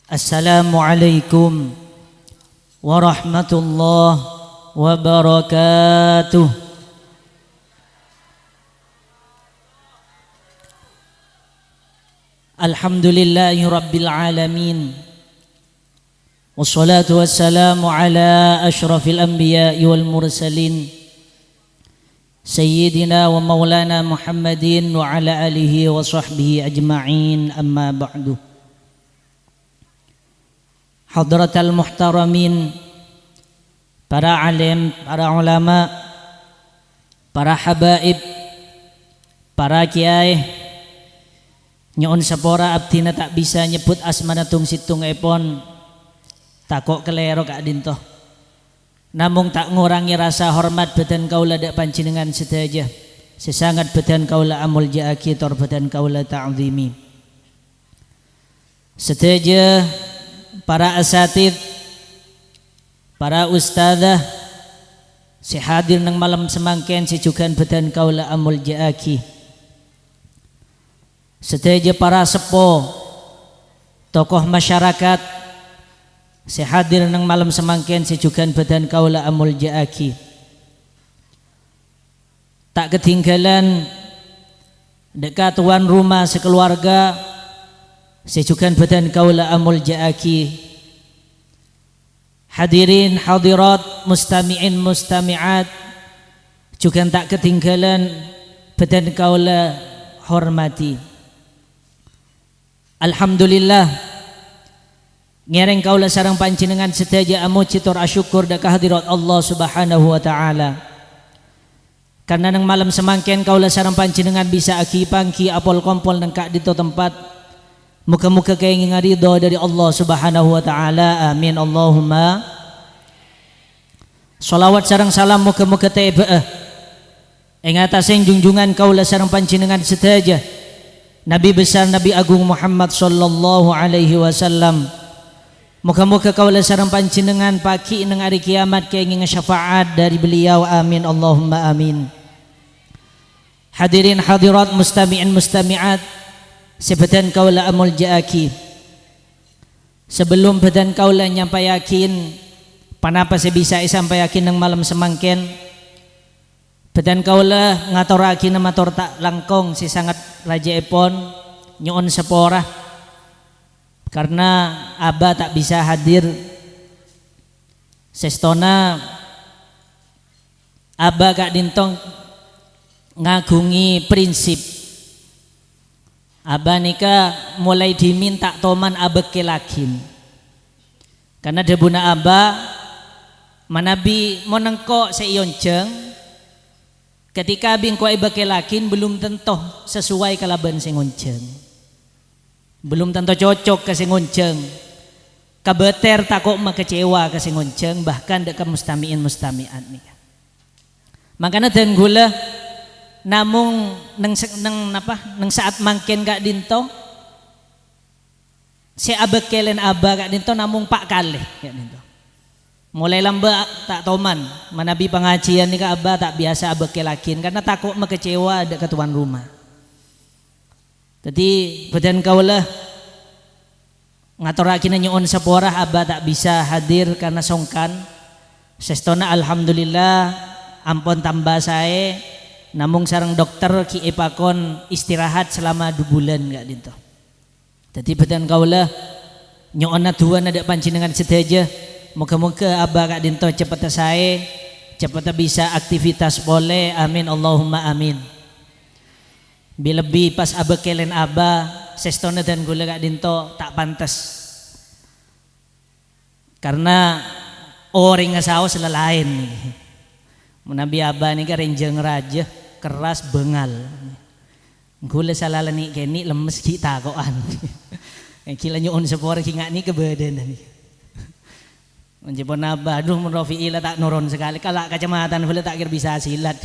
Assalamualaikum warahmatullahi wabarakatuh. Alhamdulillahi rabbil alamin. Wassalatu wassalamu ala ashrafil anbiya'i wal mursalin Sayyidina wa maulana Muhammadin wa ala alihi wa sahbihi ajma'in, amma ba'du. Hadratal muhtaramin, para alim, para ulama, para habaib, para kiai, nyon sapora abdina tak bisa nyebut asmana tung situng epon, takok kelero kak dinto. Namung tak ngurangi rasa hormat badan kaula dak panjenengan sedaja. Sesangat badan kaula amul jaaki tor badan kaula ta'zimi. Sedaja para asatid, para ustadzah, si hadir nang malam semangken si jugan badan kaula amul jaaki. Sedaja para sepo, tokoh masyarakat, si hadir nang malam semangken si jugan badan kaula amul jaaki. Tak ketinggalan dekat tuan rumah sekeluarga, si jugan badan kaula amul jaaki. Hadirin hadirat, mustami'in mustami'at, juga tak ketinggalan badan kaula hormati. Alhamdulillah, ngereng kaula sarang panjenengan sedaja amuji tur asyukur dak kehadirat Allah Subhanahu wa taala. Karena nang malam semangken kaula sarang panjenengan bisa aki pangki apol kompol nang kak dito tempat. Muka-muka kaya ngarido dari Allah Subhanahu wa taala. Amin Allahumma. Salawat sarang salam muka-muka taibah ing atasing junjungan kaula sareng panjenengan sedaja Nabi besar Nabi Agung Muhammad sallallahu alaihi wasallam. Muka-muka kaula sareng panjenengan paki nang hari kiamat kaya ngesyafaat dari beliau. Amin Allahumma amin. Hadirin hadirat, mustami'in mustami'at, sebadan kaula amul jaaki. Sebelum badan kaula nyampai yakin panapa saya bisa sampai yakin nang malam semangken, badan kaula ngaturaki na matur tak langkong si sangat raja epon nyon sepora karena aba tak bisa hadir. Sestona aba kak dintong ngagungi prinsip aba nika mulai diminta toman abeke lakin karena debuna aba manabi monengko seionjeng ketika abing ko abeke lakin belum tentu sesuai kalaban sing onjeng, belum tentu cocok ke sing onjeng, kabeter takok makecewa ke sing onjeng, bahkan dek mustamiin mustamiat nih. Makanya dan gula namung neng saat mangken kak dinto si abekelen aba kak dinto namung pak kalih kak dinto. Mulai lamba tak toman manabi pengajian ni kak aba tak biasa abekelakin karena takut mekecewa dek tuan rumah. Jadi badan kaulah ngaturakin nyon seporah aba tak bisa hadir karena songkan. Sestona alhamdulillah ampun tambah saya. Namung sarang dokter ki epakon istirahat selama 2 bulan gak dinto. Jadi badan kaulah nyona tuan ada pancingan sedaja. Moga-moga abah kak dinto cepat saya cepat bisa aktivitas boleh. Amin Allahumma amin. Bila lebih pas abah kelen abah sestona dan gula kak dinto tak pantas. Karena orang ngasau selalain. Menabi abah ni kan renjeng raja keras bengal. Gula salala ni kini lemes kita koan. Kila nyon sepor kinga ni kebadan ni. Menjepon abah, aduh menrofi'i lah tak nurun sekali. Kalau kacamata boleh tak kira bisa silat.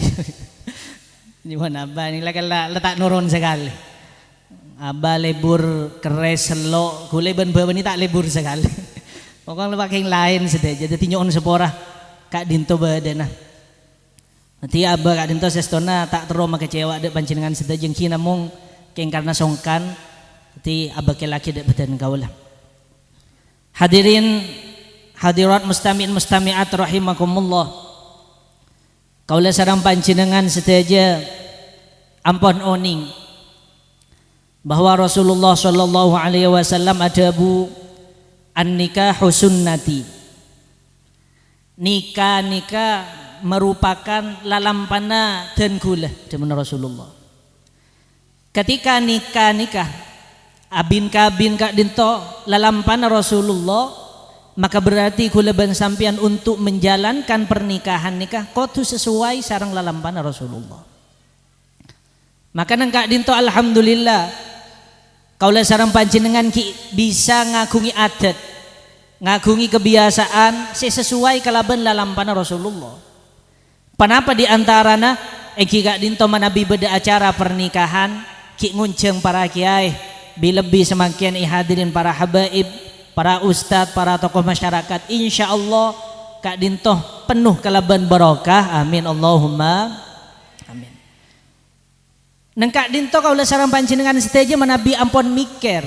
Menjepon abah ni lah tak nurun sekali. Abah lebur keres selok, gula ben ni tak lebur sekali. Pokoknya pakai yang lain saja. Jadi nyon sepora kak dinto badan. Nanti abah kak dinto sestona tak teroma kecewa dek pancingan sedajeng kina mung keng karena songkan. Nanti abah ke laki dek badan kau lah. Hadirin hadirat mustami'in mustami'at rahimakumullah. Kaula sareng panjenengan sedaja ampun oning bahwa Rasulullah sallallahu alaihi wasallam adabu an-nikahu sunnati. Nikah merupakan lalampana dan gula demen Rasulullah. Ketika nikah abin kabin kak dinto lalampana Rasulullah, maka berarti kula ban sampian untuk menjalankan pernikahan nikah kudu sesuai sareng lalampana Rasulullah. Maka nang kak dinto alhamdulillah kaula sareng panjenengan bisa ngagungi adat, ngagungi kebiasaan sesuai kalaban lalampana Rasulullah. Kenapa di antarana eki kak dinto manabi beda acara pernikahan ki ngunceng para kiai bilebih semakin ihadirin para habaib, para ustadz, para tokoh masyarakat, insya Allah kak dintoh penuh kalaban barokah, amin Allahumma amin. Neng kak dintoh kaulah sareng panjenengan seteja manabi ampun mikir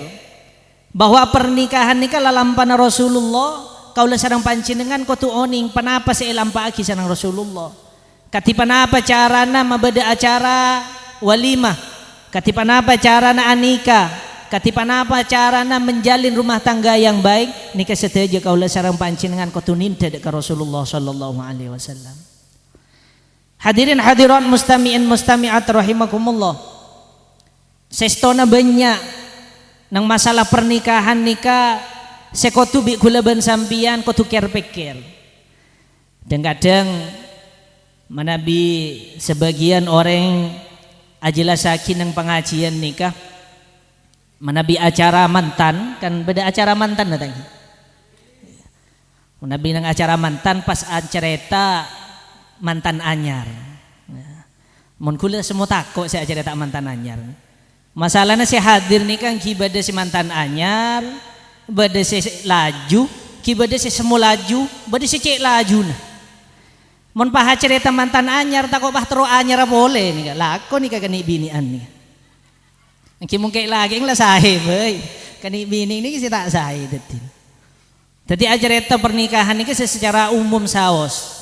bahwa pernikahan nikah lalampana Rasulullah, kaulah sareng panjenengan kudu oning panapa seelampa aki sareng Rasulullah. Katipan apa carana mabeda acara walimah, katipan apa carana anika, katipan apa carana menjalin rumah tangga yang baik, nikah sedaja kaula sareng panjenengan kudu ninda ka Rasulullah sallallahu alaihi wasallam. Hadirin hadirat mustami'in mustami'at rahimakumullah. Sestona banyak nang masalah pernikahan nikah sekotu bi kula ban sampian kudu pikir. Dan kadang manabi sebagian orang ajelasaki nang pengajian nikah manabi acara mantan, kan beda acara mantan datang. Manabi nang acara mantan pas cerita mantan anyar. Mun kula semua takut saya cerita mantan anyar. Masalahnya saya hadir nih kan kibada si mantan anyar, bada si laju, kibada si semua laju, bada si cek laju nah. Mun paha cerita mantan anyar takut bah terus anyar boleh nih kan. Lako nih kagak binian nih. Niki mungkin lagi lah sahih boy. Kani bini ini kita tak sahih detin. Jadi ajareta pernikahan ini secara umum saos.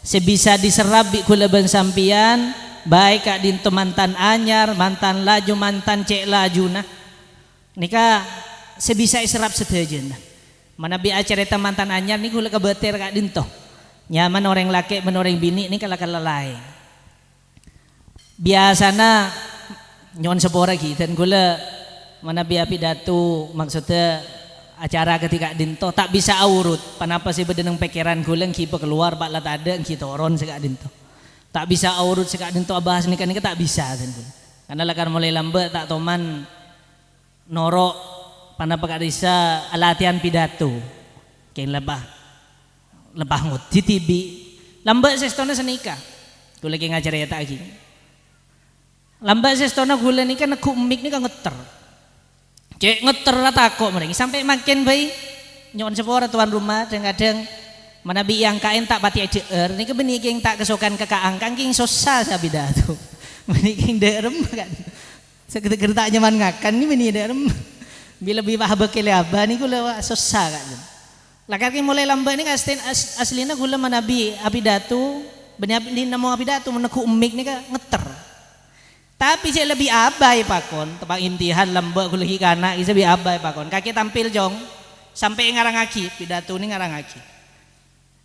Sebisa diserap bi kula ban sampian baik kak dinto mantan anyar, mantan laju, mantan cek laju nah. Nika sebisa iserap sedaja nah. Mana bi ajareta mantan anyar nih kula kebeter kak dinto. Nyaman orang laki men orang bini ini kala-kala lain. Biasana nyon sepora kita dan gula mana biar pidato maksudnya acara ketika dinto tak bisa urut. Kenapa sih bedeneng pikiran gula kipa keluar bak lat ada kita oron sekak dinto. Tak bisa urut sekak dinto bahas nikah tak bisa kan gula. Karena lakar mulai lambat tak toman norok panapa kak disa latihan pidato. Kain lebah ngut di TV lambat sestona senikah gula lagi ngajar ya tak lagi lambat sestona gula nikah nekuk mik nikah ngeter cek ngeter lah takut mereka sampai makin baik nyon sepora tuan rumah kadang mana bi yang kain tak pati ajar nikah benih yang tak kesukaan kakak angkang king susah sabida tu benih yang derem kan seketika tak nyaman ngakan ni benih derem bila bibah bekele abah ni gula susah kan. Lakar mulai lambat ni aslinya gula manabi abidatu benar di nama abidatu meneku umik ni ngeter. Tapi saya lebih abai pakon tempat intihan lambat gula hikana isa lebih abai pakon. Kaki tampil jong sampai ngarang aki pidatu ni ngarang aki.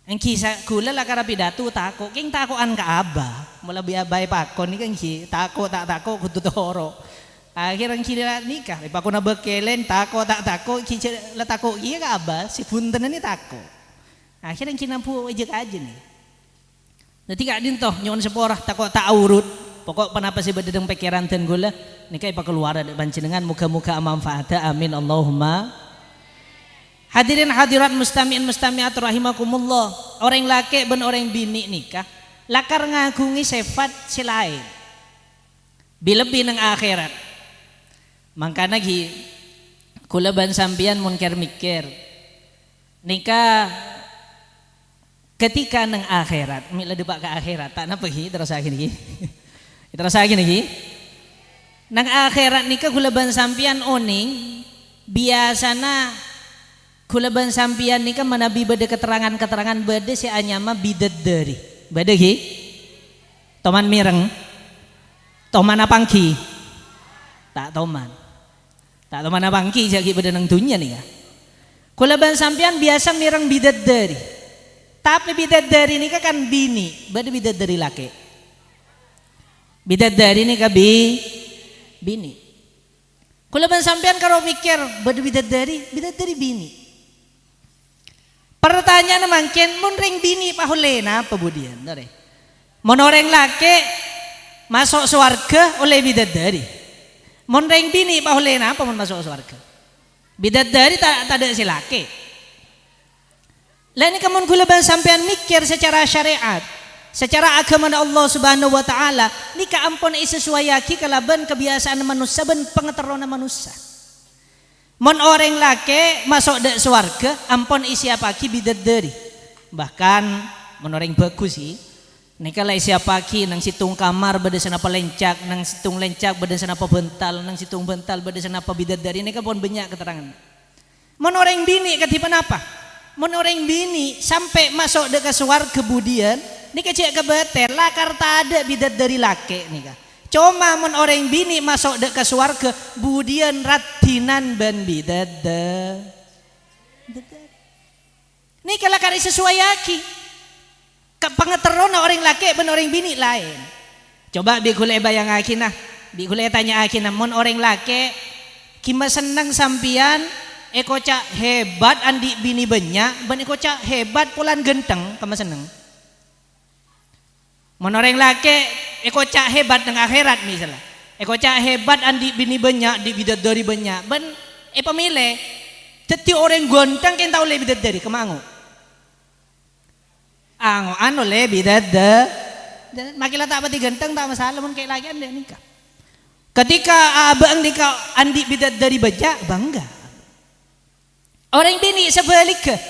Engki gula lakar abidatu takut, king takuan ka abah. Mula lebih abai pakon ni kan ki takut tak takut kudu toro. Akhirnya kira nikah, pakon na bekelen tako tak tako, kira tako iya ka abah, si punten ni tako. Akhirnya kina pu ejek aja nih. Nanti kak dintoh nyon seporah tako tak urut, pokok kenapa sih bededeng pikiran ten gula, nikah ipa keluar ada panjenengan muka-muka manfaatnya, amin Allahumma. Hadirin hadirat mustami'in mustami'at rahimakumullah. Orang laki ben orang bini nikah, lakar ngagungi sifat si lain. Bilebih nang akhirat. Mangkana gi kula ban sampian munkar mikir nikah ketika nang akhirat mila depak ke akhirat tak napa gi terus lagi terus lagi nang akhirat nikah kula ban sampian oning biasana Kula ban sampian nika manabi bade keterangan-keterangan bade si anyama bidadari. Bade ki? Toman mireng. Toman apangki? Tak toman. Tak toman apangki jagi bade nang dunya nika. Kula ban sampian biasa mireng bidadari. Tapi bidadari nika kan bini, bade bidadari laki. Bidadari nika bini. Kula ban sampean karo mikir bade bidadari bini. Pertanyaan mangken mun ring bini pahulena apa budian dore. Mun orang laki masuk surga oleh bidadari. Mun ring bini pahulena apa mun masuk surga. Bidadari tak ada si laki. Lain kamun kula ban sampean mikir secara syariat, secara agama Allah Subhanahu wa taala, nika ampun isesuaiaki kalaban kebiasaan manusia ben pengeterona manusia. Mon orang laki masuk de swarga ampun isi apaki bidadari. Bahkan mon orang bagus sih. Nika la isi apaki nang situng kamar bade sana palencak, nang situng lencak bade sana bental, nang situng bental bade sana bidadari nika pun banyak keterangan. Mon orang bini katipan apa? Mon orang bini sampai masuk de swarga kemudian nika cek kebeter lakar tak ada bidadari laki nika. Cuma mun orang bini masuk dek ke surga budian ratinan ban bidadari. Ini kalau kari sesuaiaki pengeterona orang laki ben orang bini lain. Coba bikule bayang akinah, bikule tanya akinah mun orang laki kima senang sampian eko cak hebat andi bini banyak, ben eko cak hebat pulan genteng kama seneng. Mun orang laki eko cak hebat dengan akhirat misalnya. Eko cak hebat andi bini banyak, di bidadari banyak. Ben pemilih teti orang gontang kan tahu lebih bidadari kemangu. Anu le bidadari. Makilah tak pati ganteng tak masalah mun kayak lagi anda nikah. Ketika abang nikah andi bidadari banyak bangga. Orang bini sebaliknya.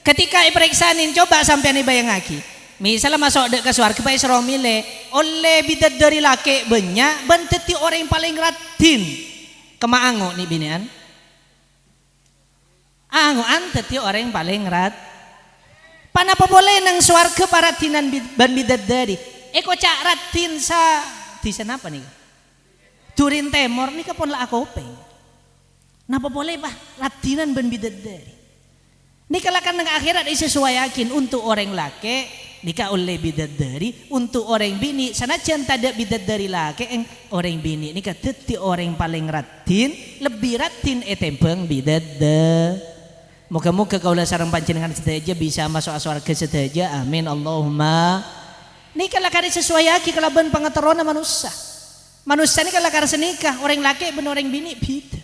Ketika iperiksanin coba sampai nih bayangaki. Misalnya masuk ke surga pa isro mile oleh bidadari laki banyak banteti orang yang paling ratin kemaango nih binian ango anteti orang yang paling rat panapa boleh nang surga paratinan ban bidadari eko cak ratin sa di sana apa nih turin temor nih kapon lah aku peng napa boleh bah ratinan ban bidadari nih kalau kan nang akhirat isesuaiakin untuk orang laki nikah oleh bidadari untuk orang bini sanajan tada bidadari laki orang bini nikah teti orang paling ratin lebih ratin etempeng bidadari. Moga-moga kaulah sareng panjenengan sedaja bisa masuk surga sedaja amin Allahumma. Nikah lah kari sesuai aki kalaban pangaterona manusia ini kalau kari senikah orang laki ben orang bini beda.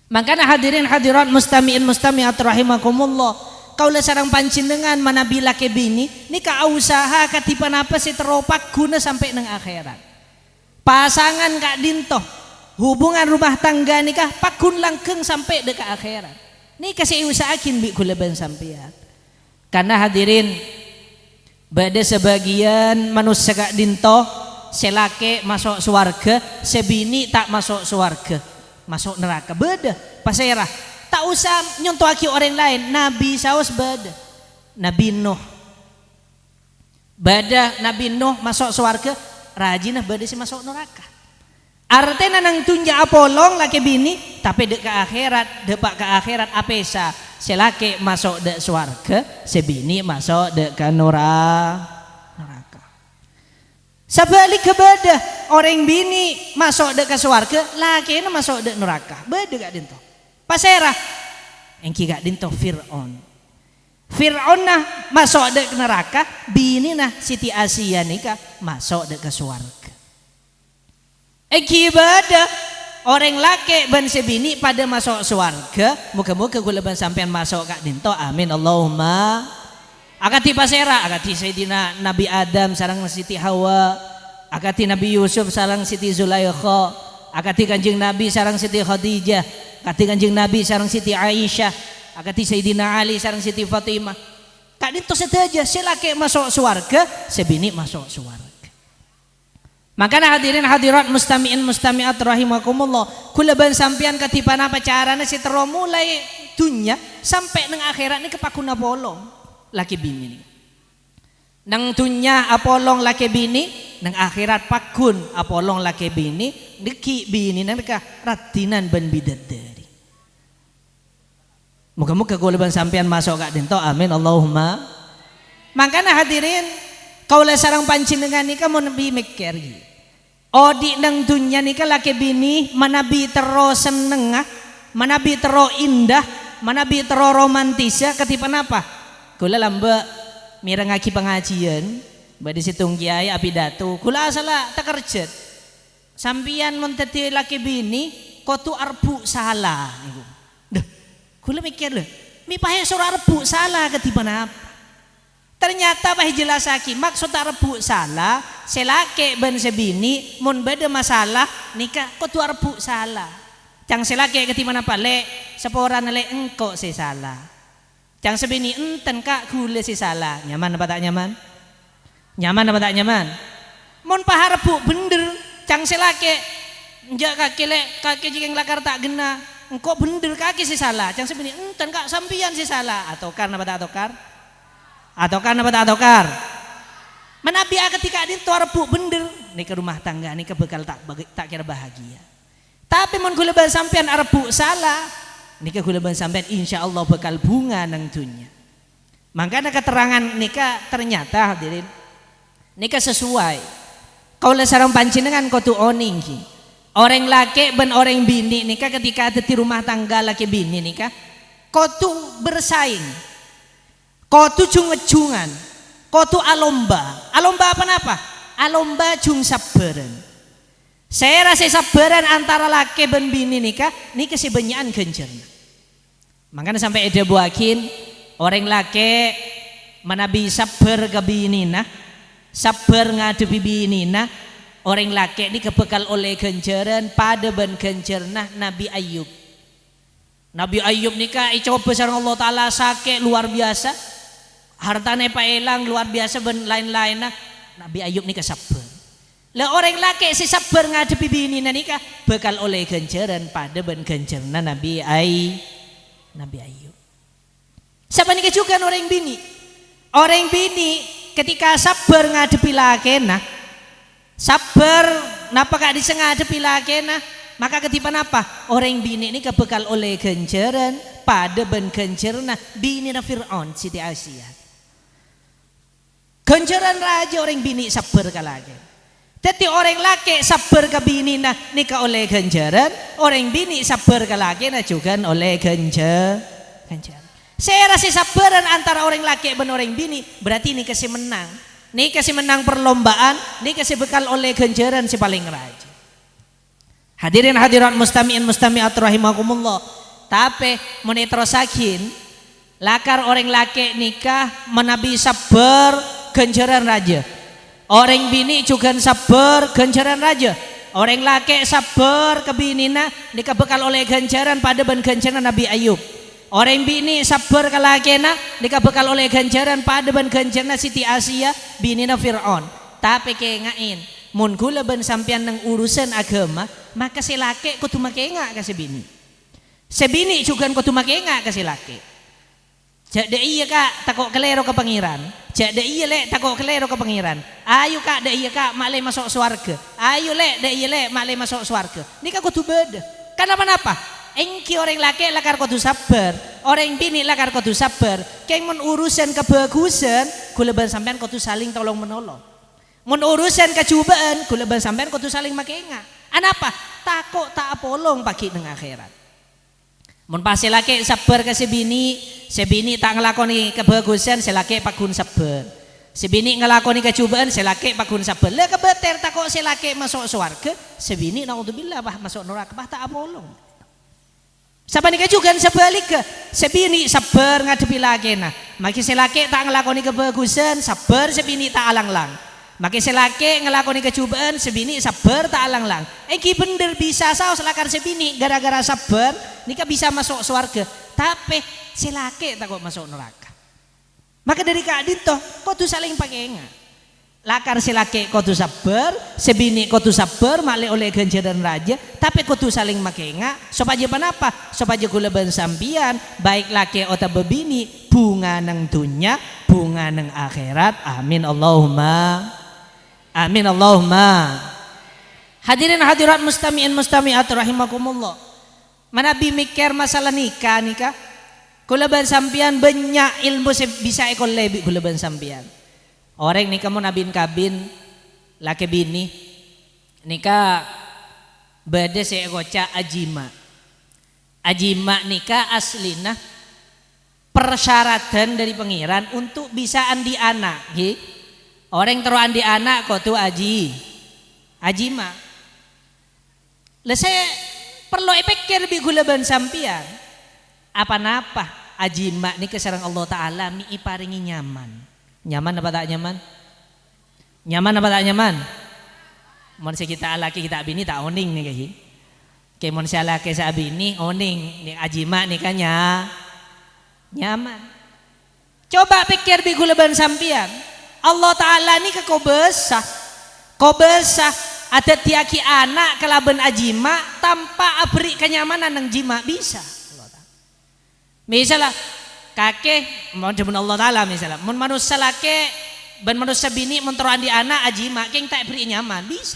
Makanya hadirin hadirat mustami'in mustami'at rahimakumullah. Kaulah sarang panjenengan manabi laki bini nika usaha katipan apa si teropak guna sampai nang akhirat. Pasangan kak dintoh hubungan rumah tangga nikah pakun langkeng sampai dekat akhirat. Nika si usahakin bi kula ban sampean. Karena hadirin bada sebagian manusia kak dintoh selake masuk surga, sebini tak masuk surga, masuk neraka. Beda pasirah. Tak usah nyontohaki orang lain. Nabi saus bada Nabi Nuh Nabi Nuh masuk surga rajinah bada si masuk neraka. Artinya nang tunja apolong laki bini tapi dek ke akhirat depak ke akhirat apesa selake masuk dek surga sebini masuk dek ke neraka. Sebalik kebada orang bini masuk dek ke surga laki ini masuk dek neraka beda gak dinto. Pasera engki gak dinto Fir'aun nah masuk dek neraka bini nah Siti Asia nikah masuk dek ke surga. Engki bada orang laki ban sebini pada masuk surga. Moga-moga kula ban sampean masuk gak dinto amin Allahumma. Akati pasera akati Sayyidina Nabi Adam sareng Siti Hawa, akati Nabi Yusuf sareng Siti Zulaikha, akati Kanjeng Nabi sareng Siti Khadijah, akati Kanjeng Nabi sareng Siti Aisyah, akati Sayyidina Ali sareng Siti Fatimah. Kak dinto saja silake masuk surga, sebini masuk surga. Makanya hadirin hadirat mustami'in mustami'at rahimakumullah. Kula ban sampean katipan apa caranya si mulai dunya sampai nang akhirat ni kepakuna polong laki bini ni. Nang dunya apolong laki bini, nang akhirat pakun apolong laki bini, deki bini nang ka ratinan ben bidadari. Moga-moga golongan sampean masuk kak dento, amin Allahumma. Makanya hadirin, kaula sareng panjenengan nika mun nabi mikir iki. Odi nang dunya nika laki bini manabi terus seneng, manabi terus indah, manabi terus romantis ya ketipan apa? Kula lamba mirengaki pengajian badi situng kiai api datu kula salah tak kerjet sampian menteti laki bini kotu arbu salah niku. Duh, kula mikir lho, mi pahe surah arbu salah ketipan apa? Ternyata pahe jelasaki maksud arbu salah selake ben sebini mun beda masalah nikah kotu arbu salah. Cang selake ketipan apa le seporan le engko se salah. Jangan sebini enten kak gule si salah. Nyaman apa tak nyaman? Nyaman apa tak nyaman? Mon pahar bu bener. Jangan selake njak kaki le kaki jikeng lakar tak gena. Engkau bener kaki si salah. Jangan sebini enten kak sampian si salah. Atokar apa tak atokar? Atokar apa tak atokar? Menabi ketika adin tuar bu bener. Nih ke rumah tangga nih ke bekal tak kira bahagia. Tapi mon gule bal sampian arbu salah. Nikah gula sampai insya Allah bakal bunga nang dunya. Makanya keterangan nikah ternyata hadirin nikah sesuai. Kaula sareng panjenengan kudu oning ki. Orang laki ben orang bini nikah ketika ada di rumah tangga laki bini nikah kudu bersaing. Kudu jung-jungan. Kudu alomba. Alomba apa napa? Alomba jung sabaran. Saya rasa sabaran antara laki ben bini nikah sebenyakan genjer. Makanya sampai ada buakin orang laki manabi sabar ke bini nah, sabar ngadepi bini nah, orang laki ini kebekal oleh genjeran pada ben genjer nah Nabi Ayub. Nabi Ayub nikah coba sareng Allah Taala sakit luar biasa, hartane paelang luar biasa ben lain-lain nah Nabi Ayub nikah sabar. Lah orang laki si sabar ngadepi bini nikah bakal oleh ganjaran pada ben ganjarna Nabi Ayub. Siapa nikah juga orang bini? Orang bini ketika sabar ngadepi laki nah, sabar napa kak disengadepi laki nah, maka ketipan apa? Orang bini ini bakal oleh ganjaran pada ben ganjarna bini na Fir'aun Siti Asia. Ganjaran raja orang bini sabar ka laki. Jadi orang laki sabar ke bini nah nikah oleh ganjaran, orang bini sabar ke laki nah juga oleh ganjaran. Saya rasa sabaran antara orang laki dan orang bini berarti ini kasih menang. Ini kasih menang perlombaan, ini kasih bekal oleh ganjaran si paling raja. Hadirin hadirat mustami'in mustami'at rahimakumullah. Tapi monetrosakin lakar orang laki nikah menabi sabar ganjaran raja. Orang bini juga sabar ganjaran raja. Orang laki sabar ke binina nikah bekal oleh ganjaran pada ben ganjaran Nabi Ayub. Orang bini sabar ke lakina nikah bekal oleh ganjaran pada ben ganjaran Siti Asia binina Fir'aun. Tapi kengain mun kula ben sampean nang urusan agama maka si laki kudu makenga ka si bini. Si bini juga kudu makenga ka si laki. Jadi iya kak takut kelero ke pangeran. Jadi iya lek takut kelero ke pangeran. Ayo kak dek iya kak maklum masuk surga. Ayo lek dek iya lek maklum masuk surga. Ini kak kudu beda. Kenapa? Engki orang laki lakar kudu sabar. Orang bini lakar kudu sabar. Keng mun urusan kebagusan kula ban sampean kudu saling tolong menolong. Mun urusan kecubaan kula ban sampean kudu saling makenga. Anapa? Takut tak apolong pagi nang akhirat. Mun pas laki sabar ke si bini tak ngelakoni kebagusan, si laki pakun sabar. Si bini ngelakoni kecubaan, si laki pakun sabar. Lah kebeter tak kok si laki masuk surga, si bini naudzubillah bah masuk neraka bah tak apolong. Siapa nikah juga sebaliknya, si bini sabar ngadepi laki nah. Maki si laki tak ngelakoni kebagusan, sabar si bini tak alang-lang. Maki si laki ngelakoni kecubaan, si bini sabar tak alang-lang. Eki bener bisa saus lakar si bini gara-gara sabar nikah bisa masuk surga. Tapi si laki tak kok masuk neraka. Maka dari keadaan toh kau tuh saling pakai enggak. Lakar si laki kudu sabar, sebini kudu sabar, malih oleh ganjaran raja, tapi kudu saling makenga, supaya apa? Supaya kula ban sampian, baik laki atau bebini, bunga nang dunya, bunga nang akhirat. Amin Allahumma. Amin Allahumma. Hadirin hadirat mustami'in mustami'at rahimakumullah. Manabi mikir masalah nikah. Kula ban sampian banyak ilmu bisa ekol lebih kula ban sampian. Orang nikah mau nabin kabin laki bini nikah beda seegoca ajima. Ajima nikah aslina persyaratan dari pengiran untuk bisa andi anak. Orang terus andi anak kok tuh ajima. Saya perlu pikir bi gula ban sampian. Apa-napa ajima nikah sareng Allah Taala mi iparingi nyaman. Nyaman apa tak nyaman? Nyaman apa tak nyaman? Manusia kita laki kita bini tak oning nih kayak. Kayak manusia laki sa bini oning nih ajima nih kanya nyaman. Coba pikir bi gulaban sampian. Allah Taala nih ke kau besah ada tiaki anak kelaban ajima tanpa abri kenyamanan nang jima bisa. Misalnya kakek mau jemput Allah Taala misalnya, mun manusia laki ban manusia bini menteruan di anak ajima, keng tak beri nyaman bisa.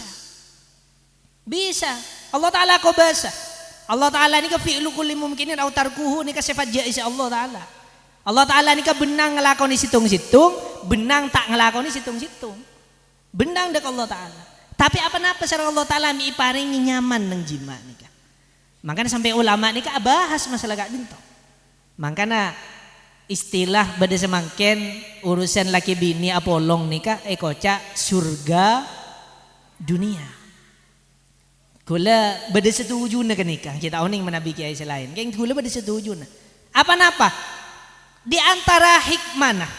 Allah Taala kau bahasa. Allah Taala ni ke fi'lu kulli mumkinin au tarkuhu ni ke sifat jaiz Allah Taala. Allah Taala ni ke benang ngelakoni situng-situng, benang tak ngelakoni situng-situng. Benang dek Allah Taala. Tapi apa sareng Allah Taala mi paringi nyaman nang jima nika. Makanya sampai ulama nika bahas masalah gak dinto. Makanya istilah beda semangken urusan laki bini apolong nikah ekoca surga dunia. Kula beda setuju na nikah kita oning menabi kiai selain. Keng kula beda setuju na. Apa-napa di antara hikmah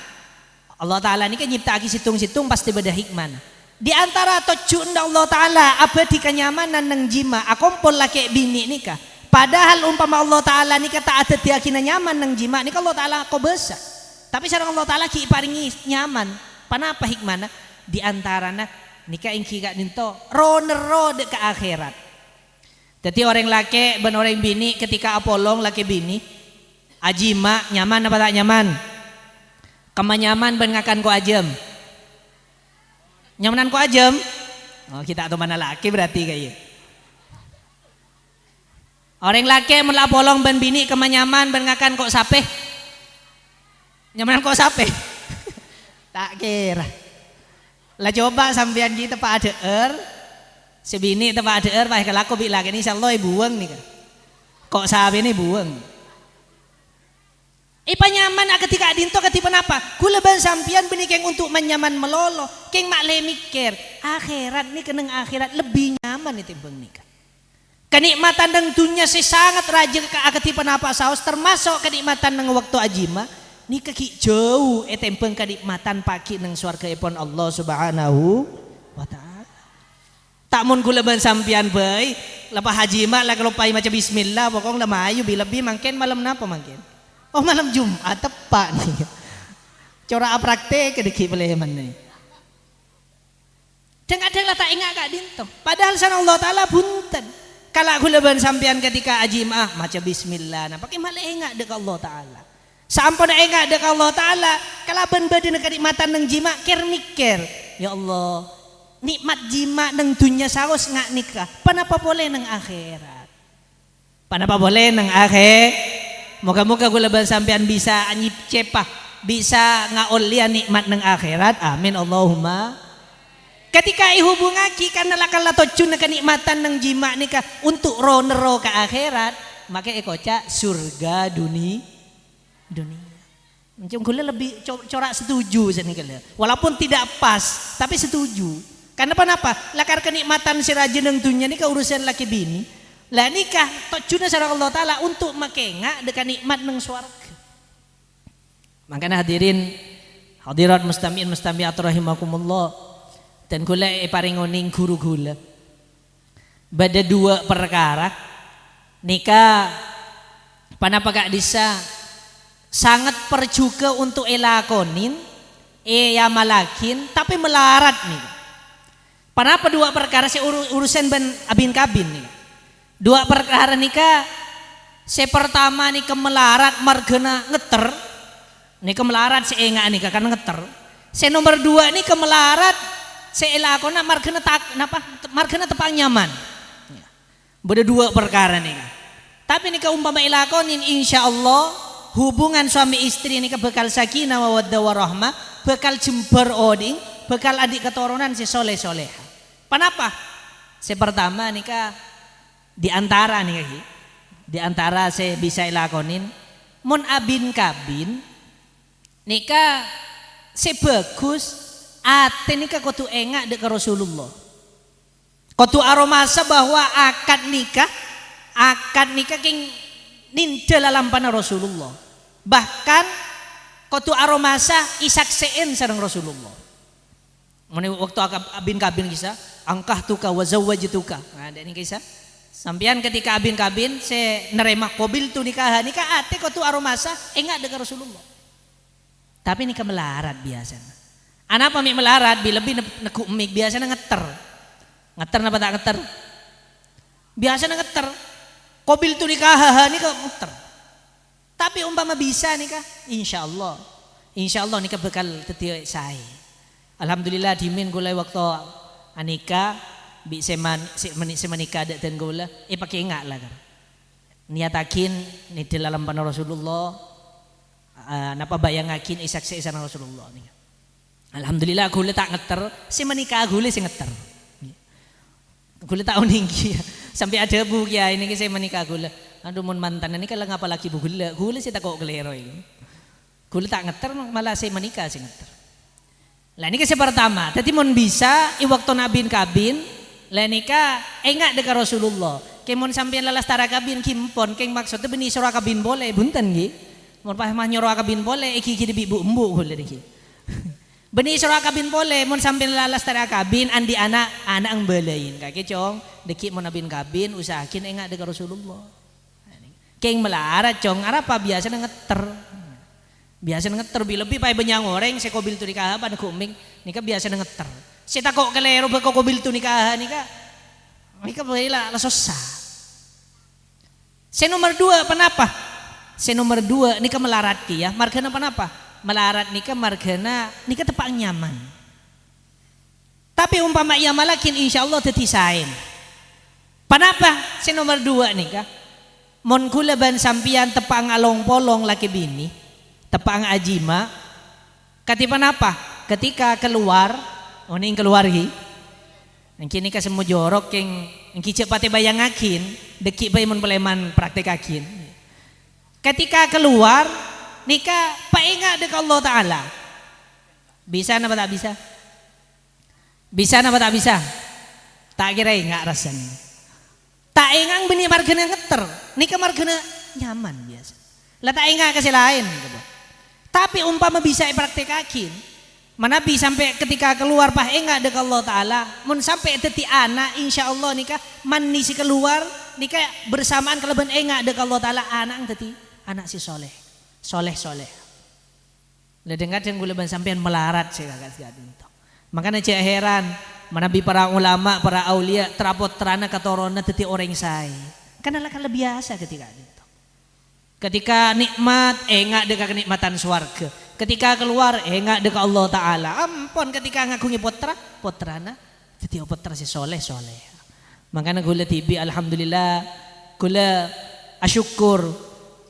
Allah Taala nikah nyiptaki situng-situng pasti beda hikmah. Di antara tujuan Allah Taala abadi kenyamanan nang jima akompol laki bini nikah. Padahal umpama Allah Ta'ala ni kata ada tiakina nyaman nang jima ni Allah Ta'ala kau besar. Tapi sareng Allah Ta'ala ki paringi nyaman. Panapa hikmana? Di antarana nikah ingki gak ninto ro ke akhirat. Jadi orang laki ben orang bini ketika apolong laki bini ajima nyaman apa tak nyaman? Kemanyaman ben ngakan ko ajem. Nyamanan ko ajem. Oh kita atau mana laki berarti kayak. Orang laki melapolong ben bini kemanyaman ben ngakan kok sape. Nyaman kok sape. Tak kira. Lah coba sampean kita pak adeer. Sebini tepak adeer pak kelaku bi lagi ini insyaallah buang nih kan. Kok sape ini buang. Ipa nyaman ketika dinto ketipan apa? Kula ban sampean beni keng untuk menyaman melolo. Keng mak le mikir. Akhirat nih keneng akhirat lebih nyaman itu bang nikah. Kenikmatan dan dunia sangat rajin ke aketipan apa saus termasuk kenikmatan nang waktu ajima ni kaki jauh etempeng kenikmatan pagi nang swarga ipon Allah Subhanahu wa taala. Tak mun kula ban sampean bae lepas hajima lah kalau pai macam bismillah pokong lah mayu lebih mangken malam napa mangken. Oh malam Jumat tepat nih. Cora praktek kedeki peleman nih. Kadang lah tak ingat kak dinto. Padahal sana Allah taala bunten. Kalau aku leban sampean ketika ajimah maca bismillah nah pakai malah enggak dek Allah Taala. Sampun enggak dek Allah Taala kalau ben badan kenikmatan nang jima ker mikir ya Allah nikmat jima nang dunia saus ngak nikah panapa boleh nang akhirat. Panapa boleh nang akhir. Moga-moga kula leban sampean bisa anyip cepah bisa ngaolian nikmat nang akhirat. Amin Allahumma. Ketika ihubungaki karena lakala tojun kenikmatan nang jima nikah untuk ronero ke akhirat maka ekoca surga dunia. Macam kula lebih corak setuju sini kala. Walaupun tidak pas tapi setuju. Karena kenapa? Lakar kenikmatan si raja nang dunia nikah urusan laki bini. Lah nikah tojun sareng Allah Taala untuk makenga dekat nikmat nang swarga. Makanya hadirat mustami'in mustami'at rahimakumullah. Dan kula paringoning guru kula. Bada dua perkara nikah panapa gak bisa sangat perjuga untuk elakonin ya malakin tapi melarat nih. Kenapa dua perkara urusan ben abin kabin nih. Dua perkara nikah. Pertama nikah melarat margena ngeter. Nikah melarat enggak nikah karena ngeter. Nomor dua nikah melarat elakona margena margena tepang nyaman. Beda dua perkara nih. Tapi nikah umpama ilakonin insyaallah hubungan suami istri nikah bekal sakinah mawaddah warahmah, bekal jember oding, bekal adik keturunan soleh-soleha. Kenapa? Pertama nikah di antara saya bisa ilakonin mon abin kabin nikah bagus ate nikah kotu engak dek Rasulullah. Kotu aromasa bahwa akad nikah king ninda lampana Rasulullah. Bahkan kotu aromasa isakseen sareng Rasulullah. Mene waktu abin kabin kisah angkah tuka wa zawwajtuka. Nah, ada ini kisah. Sampian ketika abin kabin saya nerima kobil tu nikah ate kotu aromasa enggak dengan Rasulullah. Tapi nikah melarat biasa. Anapa mik melarat bila lebih nekuk mik biasa ngeter. Ngeter napa tak ngeter? Biasa ngeter. Kobil tu nikah ngeter. Tapi umpama bisa nikah insyaallah. Insyaallah nikah bekal tetiak saya. Alhamdulillah dimin gulai waktu anika bi semanika ada dan gula pakai enggak lah kan niatakin ni dalam panah Rasulullah napa bayangakin isaksi sana Rasulullah nih. Alhamdulillah gula tak ngeter semanika gula sing ngeter gula tak uninggi sampai ada bu ya ini saya menikah gula aduh mun mantan ini kalau ngapa lagi bu gula sih tak kok kelero ini gula tak ngeter malah saya menikah sih ngeter lah ini kesempatan pertama tadi mun bisa waktu nabin kabin lenika enggak dekat Rasulullah. Kemon sampean lalas tara kabin kimpon keng maksudnya beni surah kabin boleh bunten nggih. Mun pas mah nyuruh kabin boleh iki di ibu embu boleh niki. Beni surah kabin boleh mun sampean lalas tara kabin andi anak ang belain. Kaki cong deki mun abin kabin usahakin enggak dekat Rasulullah. Keng melarat cong apa biasa ngeter. Biasa ngeter lebih pae benyang goreng sekobil tu nikah pada kuming nikah biasa ngeter. Saya takut kelero beko kobil tu nikah baiklah lah susah. Nomor dua kenapa? Nomor dua nikah melarat ya. Margana kenapa? Melarat nikah margana nikah tepak nyaman. Tapi umpama ia malakin insyaallah teti sain. Kenapa? Nomor dua nikah. Mon kula ban sampian tepang along polong laki bini, tepang ajima. Katipan apa? Ketika keluar oning keluar hi. Kini ka semua jorok keng engki cepate bayangakin deki bae mun peleman praktekakin. Ketika keluar nikah paingat dek Allah taala. Bisa napa tak bisa? Bisa napa tak bisa? Tak kira enggak rasanya. Tak ingang benih margana ngeter, nikah margana nyaman biasa. Lah tak ingat kasih lain gitu. Tapi umpama bisa praktekakin Manabi sampai ketika keluar pah enggak dek Allah Ta'ala mun sampai teti anak insyaallah nikah mani si keluar nikah bersamaan keleban enggak dek Allah Ta'ala anak teti anak si soleh lah dengar yang guleban sampean melarat sih kakak sekalian itu makanya cek heran manabi para ulama para aulia terapot terana katorona teti orang say karena lah biasa ketika itu ketika nikmat enggak dek kenikmatan swarga ketika keluar enggak dekat Allah Ta'ala ampun ketika ngakungi potrana jadi potra si soleh makanya gula tibi alhamdulillah gula asyukur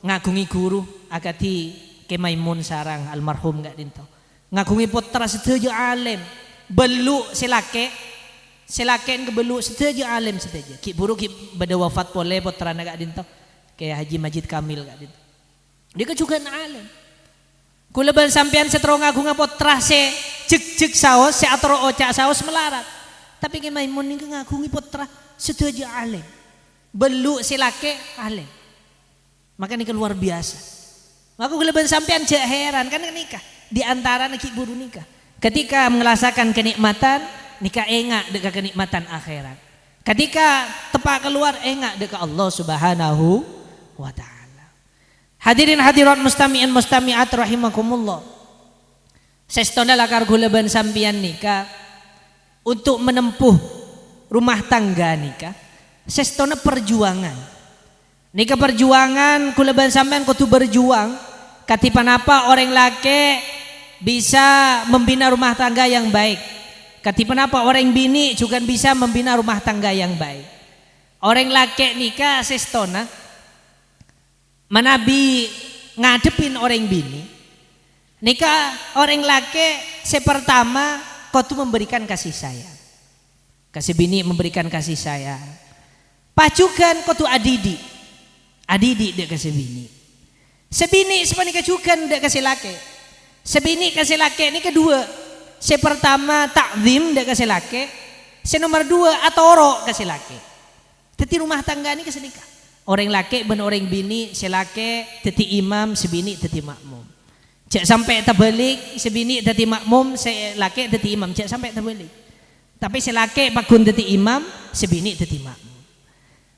ngakungi guru akati kemaimun sarang almarhum gak dinto ngakungi potra setuju alim belu silake kebelu setuju alim setuju ki buru ki bada wafat pole potrana gak dinto kayak Haji Majid Kamil gak dinto dia kan juga alim kula ban sampean seterong agung potrah se jek saos se atro ocak saos melarat. Tapi ke Maimun niku ngagungi potrah setuju alim. Belu silake alim. Maka nikah luar biasa. Maka kula ban sampean jak heran kan nikah di antara neki buru nikah. Ketika merasakan kenikmatan nikah enggak dekat kenikmatan akhirat. Ketika tepat keluar enggak dekat Allah Subhanahu wa taala. Hadirin hadirat mustami'in mustami'at rahimakumullah. Sestona lakar kula ban sampeyan nika untuk menempuh rumah tangga nika sestona perjuangan. Nika perjuangan kula ban sampeyan kudu berjuang katipan apa orang laki bisa membina rumah tangga yang baik. Katipan apa orang bini juga bisa membina rumah tangga yang baik. Orang laki nika sestona manabi ngadepin orang bini. Nika orang laki sepertama kau tuh memberikan kasih sayang. Kasih bini memberikan kasih sayang. Pacukan kau tuh adidi dek kasih bini. Sebini sepanika juga dek kasih laki. Sebini kasih laki ini kedua. Sepertama takzim dek kasih laki. Senomor dua atoro kasih laki. Teti rumah tangga ini kesenika. Orang laki ben orang bini selake teti imam sebini teti makmum. Cek sampai terbalik sebini teti makmum selake teti imam cek sampai terbalik. Tapi selake pakun teti imam sebini teti makmum.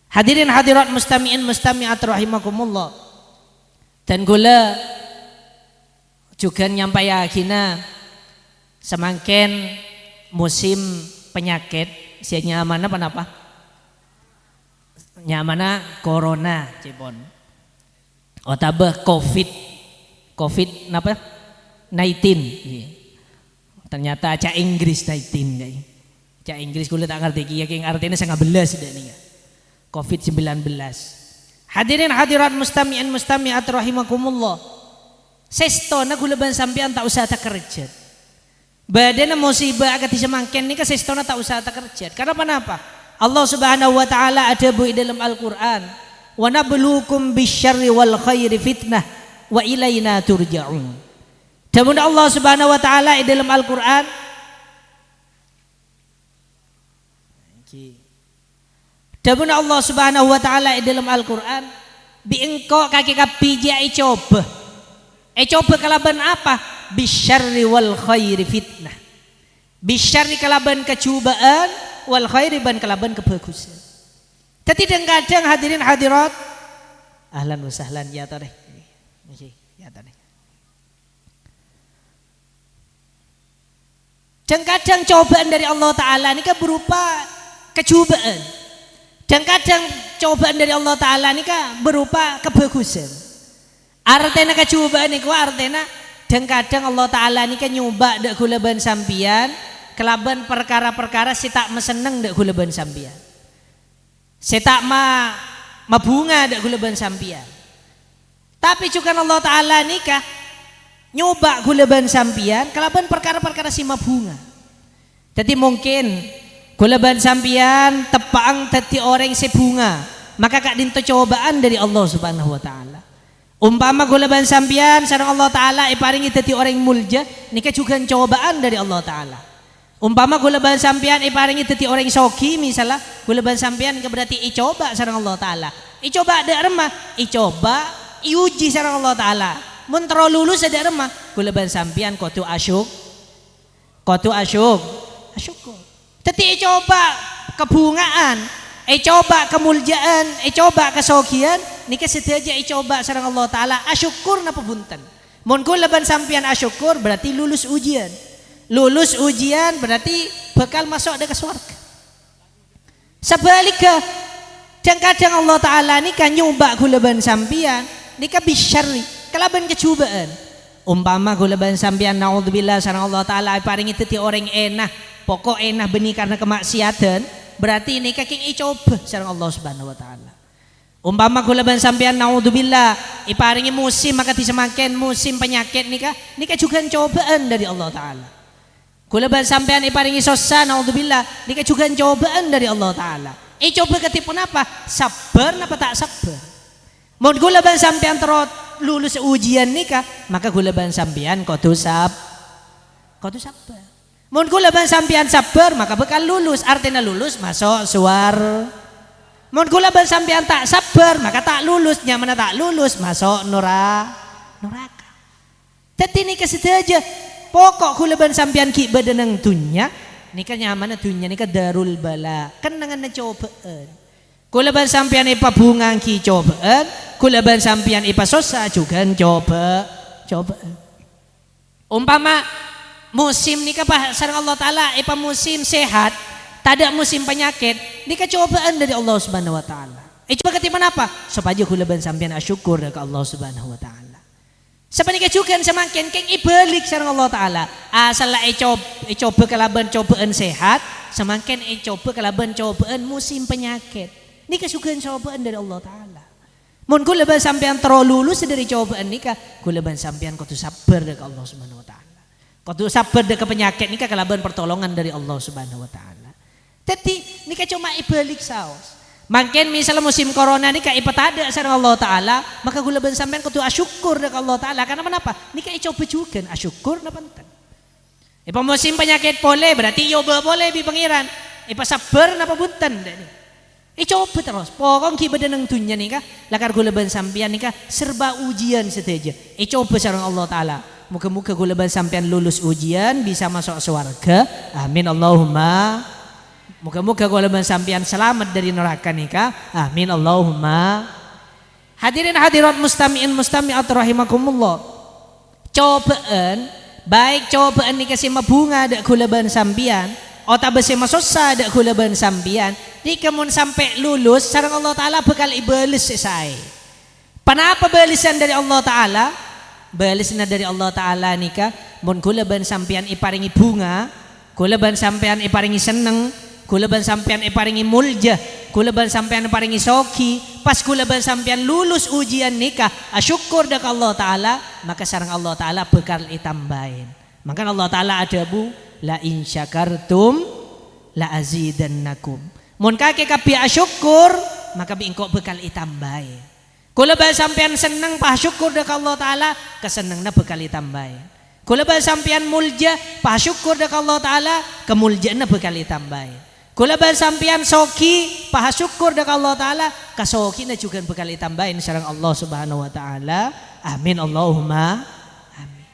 Hadirin hadirat mustami'in mustami'at rahimakumullah. Dan gula juga nyampai akhina semakin musim penyakit sianya mana apa? Nyamana corona cipon. Otabah COVID napa? 19. Ternyata cak Inggris 19. Cak Inggris kulit tak ngerti kia yang artinya sangat belas dah nih. COVID-19. Hadirin hadirat mustami'in mustami'at rahimakumullah. Sestona kula ban sampean tak usah tak kerja. Badana musibah agak disemakin nih sestona tak usah tak kerja. Karena apa? Allah Subhanahu wa taala ada di dalam Al-Qur'an. Wa nabluukum bisyarri wal khairi fitnah wa ilaina turja'un. Dan Allah Subhanahu wa taala di dalam Al-Qur'an Dan Allah Subhanahu wa taala di dalam Al-Qur'an bi engko kaki kapi jai coba. Coba kalaban apa? Bisyarri wal khairi fitnah. Bisyarri kalaban kecubaan wal khairi ban kalaban kebagusan. Tapi kadang hadirin hadirat ahlan wa sahlan ya tadi. Ya tadi. Dan kadang cobaan dari Allah Ta'ala ini kan berupa kecubaan. Dan kadang cobaan dari Allah Ta'ala ini kan berupa kebagusan. Artinya kecubaan ini artinya dan kadang Allah Ta'ala ini kan nyoba dak gula ban sampian kelaban perkara-perkara si tak meseneng dak gula ban sampian. Si tak mabunga dak gula ban sampian. Tapi juga Allah Ta'ala nikah nyoba gula ban sampian kelaban perkara-perkara si mabunga. Jadi mungkin gula ban sampian tepang teti orang si bunga, maka kak dinto cobaan dari Allah Subhanahu wa taala. Umpama gula ban sampian sareng Allah Ta'ala iparingi teti orang mulja, nikah juga cobaan dari Allah Ta'ala. Umpama gula ban sampean iparingi teti orang soki misalnya gula ban sampean berarti icoba sareng Allah Ta'ala. Icoba ada remah, icoba iuji sareng Allah Ta'ala. Mun tero lulus ada remah gula ban sampean kotu asyuk. Teti icoba kebungaan, icoba kemuljaan, icoba kesokian, nikah sedaja icoba sareng Allah Ta'ala asyukur napa punten. Mun gula ban sampean asyukur berarti lulus ujian. Lulus ujian berarti bakal masuk ke surga. Sebaliknya dan kadang Allah Ta'ala nikah nyoba gula ban sampean nikah bisyarri kelaban kecubaan. Umpama gula ban sampean naudzubillah sareng Allah Ta'ala paringi teti orang enah pokok enah benih karena kemaksiatan berarti nikah king icoba sareng Allah Subhanahu wa taala. Umpama gula ban sampean naudzubillah iparingi musim maka disemakin musim penyakit nikah juga cobaan dari Allah Ta'ala. Gula ban sampean iparingi sosa naudzubillah nikah juga cobaan dari Allah Ta'ala. Coba ketipun apa? Sabar napa tak sabar? Mun gula ban sampean terus lulus ujian nikah maka gula ban sampean kudu sabar. Mun gula ban sampean sabar maka bakal lulus, artinya lulus masuk suar. Mun gula ban sampean tak sabar maka tak lulus, nyamana tak lulus masuk neraka. Tapi ini kesedaja pokok gula ban sampean ki badanang dunya nikah nyamana dunya nikah darul bala kenangan cobaan. Gula ban sampean ipa bungang ki cobaan, gula ban sampean ipa sosa juga cobaan. Umpama musim nikah sareng Allah taala ipa musim sehat, tak ada musim penyakit, nikah cobaan dari Allah Subhanahu wa taala. Coba ketiman apa? Supaya kula ban sampean asyukur ke Allah Subhanahu wa taala. Sepanjang juga semakin keng ibalik sareng Allah taala. Asal coba kalaban cobaan sehat, semakin coba kalaban cobaan musim penyakit. Nikah juga cobaan dari Allah taala. Mun kula ban sampean terlulus dari cobaan nikah, kula ban sampean kudu sabar dari Allah Subhanahu wa taala. Kudu sabar dari penyakit nikah kalaban pertolongan dari Allah Subhanahu wa taala. Tapi nikah cuma ibalik saos. Mungkin misalnya musim corona nikah ipat ada sareng Allah taala, maka kula ban sampean kudu asyukur dari Allah taala. Karena kenapa? Nikah coba juga asyukur na panten. Ipa musim penyakit boleh berarti yoba boleh bi pangeran. Ipa sabar napa punten deh. Coba terus. Pokok kibadan nang dunya nikah, lakar kula ban sampean nikah serba ujian saja. Coba sareng Allah taala. Muka-muka kula ban sampean lulus ujian bisa masuk surga. Amin Allahumma. Muka-muka kula ban sampean selamat dari neraka nikah. Amin Allahumma. Hadirin hadirat mustami'in mustami'at rahimakumullah. Cobaan baik cobaan nikah sima bunga dak kula ban sampean, ota besi masosa dak kula ban sampean, nikah mun sampai lulus sareng Allah taala bakal ibalis selesai. Kenapa balisan dari Allah taala? Balisna dari Allah taala nikah mun kula ban sampean iparingi bunga, kula ban sampean iparingi seneng, kula ban sampean iparingi mulja, kula ban sampean iparingi soki, pas kula ban sampean lulus ujian nikah, asyukur dak Allah taala, maka sareng Allah taala bakal itambahin. Maka Allah taala adabu la in syakartum la azidannakum. Mun kake kabeh asyukur, maka engko bakal itambahin. Kula ban sampean seneng pa syukur dak Allah taala, kesenengna bakal itambahin. Kula ban sampean mulja pa syukur dak Allah taala, kemuljaanna bakal itambahin. Kula ban sampean soki paha syukur dak Allah taala, kasokina juga bakal ditambahin sareng Allah Subhanahu wa taala. Amin Allahumma amin.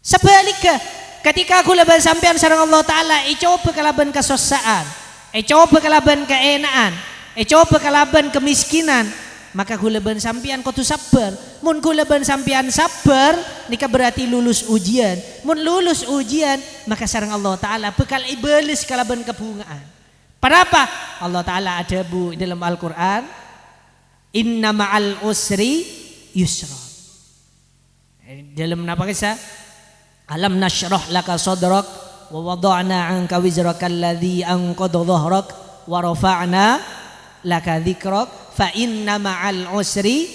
Sebaliknya ketika kula ban sampean sareng Allah taala coba kalaban kasosaan, coba kalaban keenaan, coba kalaban kemiskinan, maka kula ban sampean kudu sabar. Mun kula ban sampean sabar nikah berarti lulus ujian. Mun lulus ujian maka sareng Allah taala bekal ibalis kalaban kebungaan. Kenapa? Allah taala ada bu dalam Al-Qur'an, inna ma'al usri yusra. Dalam napa kisah? Alam nashrah laka sadrak wa wada'na 'anka wizraka alladhi anqadha dhahrak wa rafa'na laka dzikrak fa inna ma'al usri